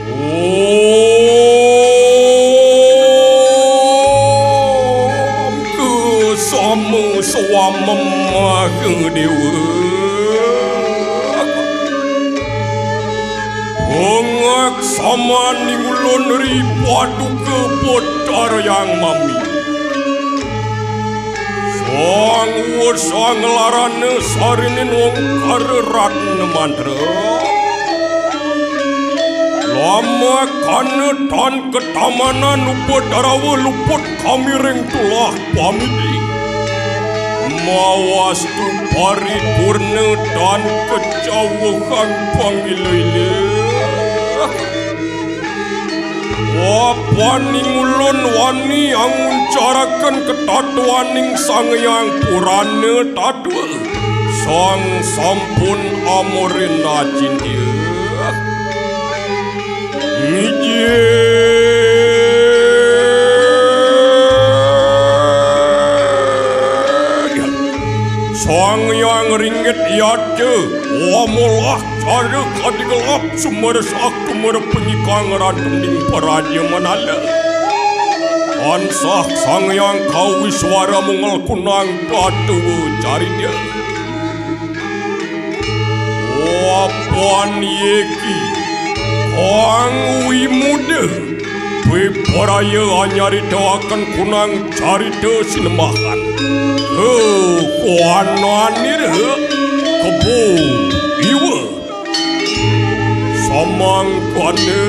Om ke sama suama ke dewa Pengak sama ningulun ripadu ke potar yang mami Sang sang larane sarinin wong kareratna mantra Lama kana tan ketamanan luput darawa luput kami ring tulah pamiti Mawastu paripurna dan kejauhan pangilile Wapaning ulun wani angun carakan ketatuaning sang yang purana tatwa Sang sampun amorina cindia Sang yang ringgit iate Wamulah cara kadigelap Sumber sakumur penyikang rantung paraja manala Ansah sang yang kawi suara mungal kunang Patu cari dia Wapan yeki Kang wi muda Piparaya anyarita akan kunang carita sinemahan Kuanan ira Kebu Iwa Samang kana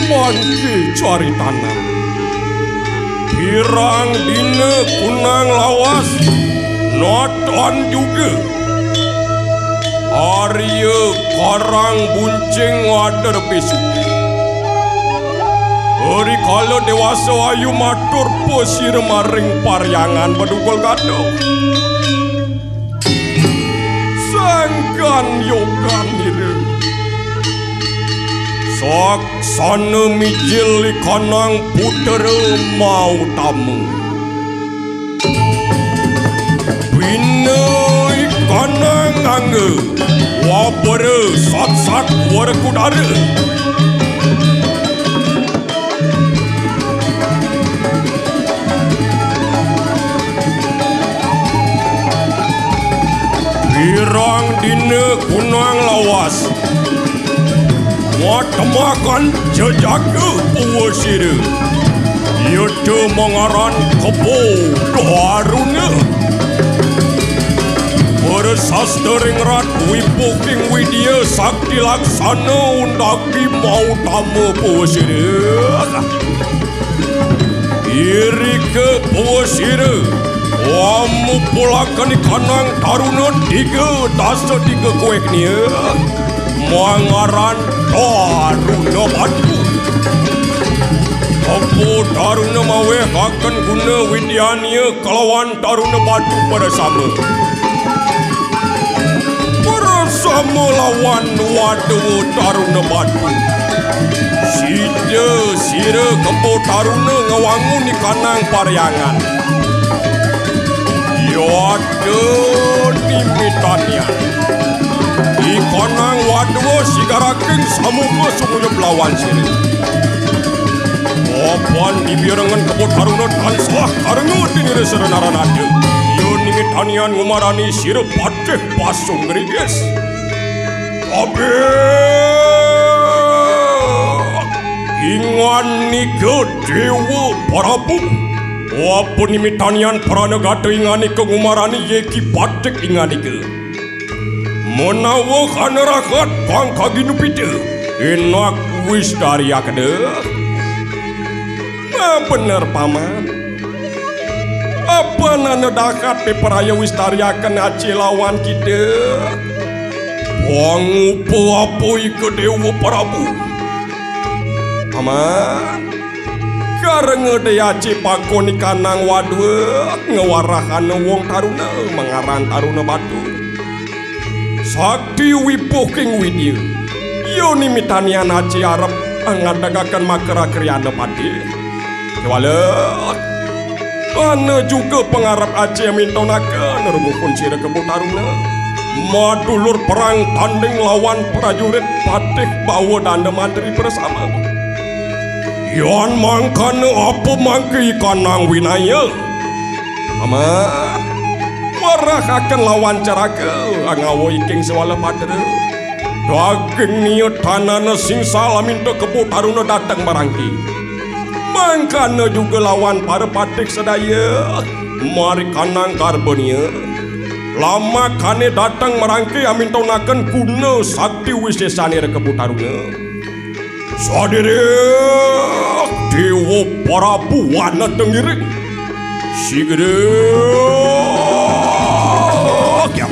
Manci cari tanah Pirang dina kunang lawas Noton juga Arya karang buncing wader besuki Hari kala dewasa ayu matur posir maring paryangan badugol gado Sangkan yogan nire Sok sana mijil ikanang putera mau tamu Bina ikanang angga Wabara sat-sat warakudara Pirang dina kunang lawas Matemakan jejaka puwasira Yaitu mengaran kebo doaruna Bersastering rat wipuking widya sakti laksana undaki mau tamu puwasira Iri ke puwasira Wamu pulakan ikanang taruna 3 kuek ni Mangaran taruna batu Apu taruna mawe akan guna widyanya kelawan taruna batu pada sama Bersama lawan wadu taruna batu Sira kepo taruna ngawangun ikanang paryangan Yada nimitanya Ikanang wadwa sigaraking samuka semuanya belawan sini Wapan dibiarangan kebot haruna tansah karengut ini reserenaran ada Yo nimitanian ngumarani sirap patih pasung geriges Tapi Ingan nika dewa Prabu Wapun nimitanian pranagata ingani kengumarani yeki patek ingani ke Menawa kana rakat pangka ginupita Enak wis dari akada Bener paman Apa nana dakat peperaya wis dari akan aci lawan kita Wangupo apa ika dewa Prabu Paman Karena dia cipaku ni kanang wadwa ngewarahan wong taruna mengaran taruna batu sakti wipuking widya yo nimitanian aci arep ngadagakan makara kriana pati kewalet ana juga pengarap aci mintonakan rumukun sira kebut taruna madulur perang tanding lawan prajurit patih bawa danda materi bersama. Yan mangkana apa mangki kanang winaya. Amat marakakan lawan caraka angawo iking sewala padera. Daging niya tanana sing salah minta kebo taruna datang marangki. Mangkana juga lawan para patik sedaya. Mari kanang karbonia. Lama kane datang merangkai amin taunakan guna sakti wisesane rekebu taruna. Sadere dewa Prabu wana tengiring. Sigede ya.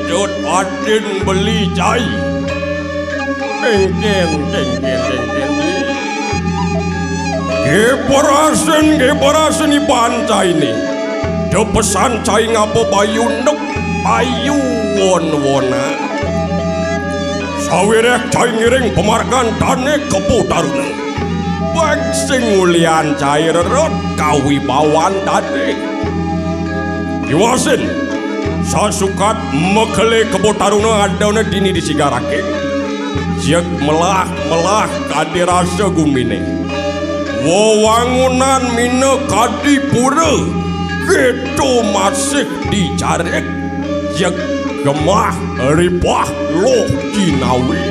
Jut adin beli cai. Ceng Gebarasen ni bancai ni. De pesan cai ngapo bayu nek bayu won-wona. Sawirek cai ngiring pemargan tane kepo taruna. Bang sing mulian cai rerot kawibawan tane. Iwasin sasukat mekele kebo taruna adana dini disigarake. Jek melah kadirasa gumine. Wawangunan mina kadipura gitu masih dicarek. Jek gemah ripah loh Cinawi.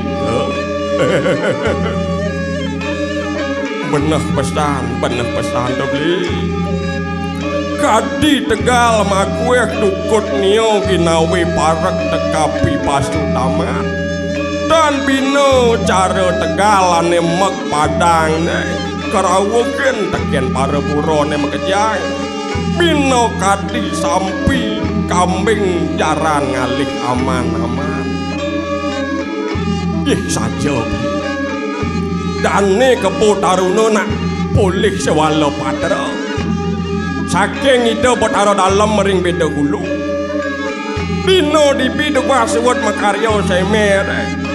Benah pesan dobli. Kadi Tegal makueh dukut nio Cinawi parak tekapi pasu taman. Dan bino cara Tegalane mek padang kerawuken teken para burone mekejang. Bino kadi sampi kambing jaran ngalih aman-aman. Ih saja dane kebo taruna nak pulih sewala padra. Saking itu potaro dalam mering beda hulu. Dino di biduk wasuat makaryo semer.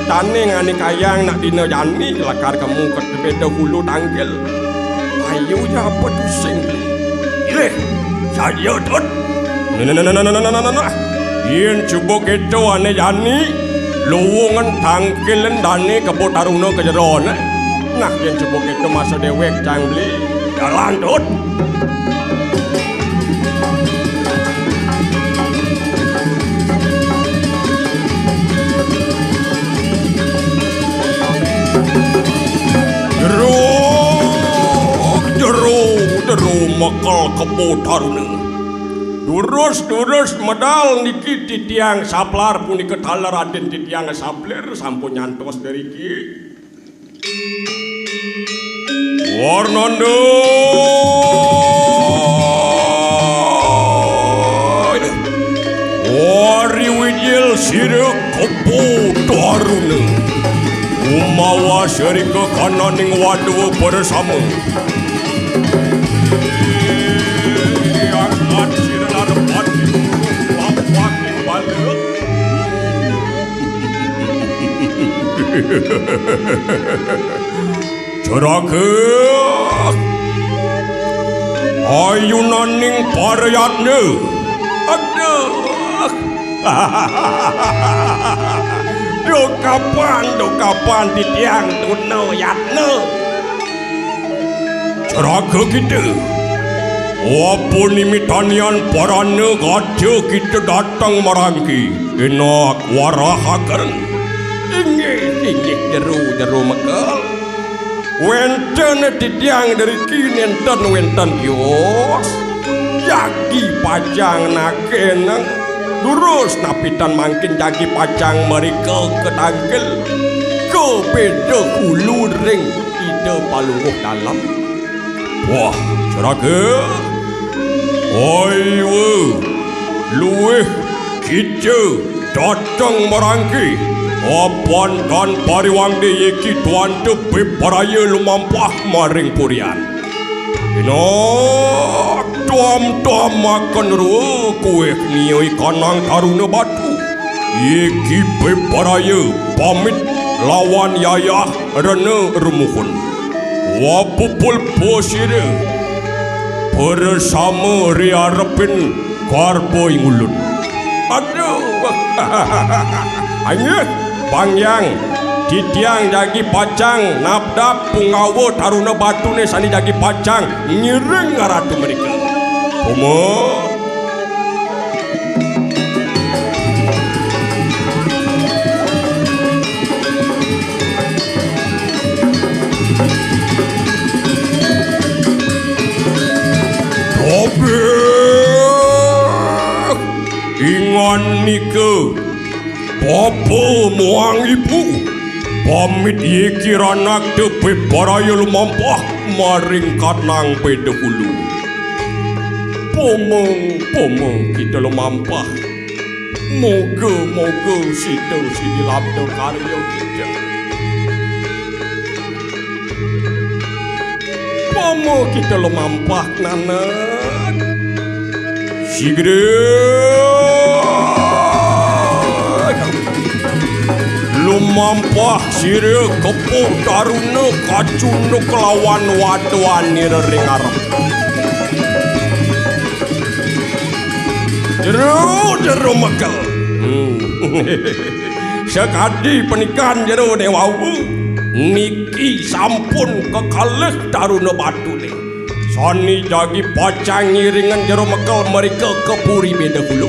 Tane ngani kayang nak dino jani lakar kamu ket beda hulu tanggil. Ayo ya apa pusing. Ileh saya tot. Nah. Yen coba kita ane jani luwungan tangkilen dane kebo taruna kejeron. Nah yen coba kita masa dewek cang beli jalan tot. Jeru mekal kebo taruna. Durus medal niki titiang saplar punika talar Raden titiang sapler sampun nyantos dari ki. Warnanda Wari wijil sirek kebo taruna. Umawa seri ke kananing wadu bersama. Cerake ayunaning paryatne. Aduh. Do kapan titiang tuno yatne. Cerake kita. Wapun imitanian parane gaja kita datang marangki. Enak warahakan. Ingin jeru mekal. Wenten titiang dari kini wenten yos. Jagi pajang nakenang. Durus napitan mangkin jagi pajang mereka ketangkel. Ke beda hulu ring ide palungguh dalam. Wah, ceraga. Oi we. Luih kita datang merangki. Apaan dan pariwang de yeki tuan de beparaya lumampah maring purian. Tuam makan ruh kue nioi kanang taruna batu. Yeki beparaya pamit lawan yayah rena rumuhun. Wapupul posire bersama riarepin karboy ngulun. Aduh. Hanya Bangyang Titiang jagi pacang Nabdap pungawo taruna batu ne sani jagi pacang Nyireng ngaratu mereka Pomo Tobe Ingan nika Bapa muang ibu pamit ye kiranak tepe paraya lumampah maring kanang beda hulu. Pomong kita lumampah. Moga sida sini labda karya kita. Pomong kita lumampah nanak. Sigre lumampah sire kepung taruna kacunu kelawan waduan nirering arep jeru mekel sekadi pernikahan jeru dewawu niki sampun kekalih taruna batu ni sani jagi pacang ngiringan jeru mekel mereka kepuri beda hulu.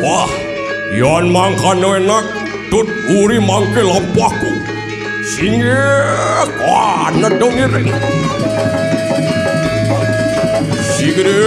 Wah yon mangkano enak tut uri mangke lampaku singe kana dong iring sigere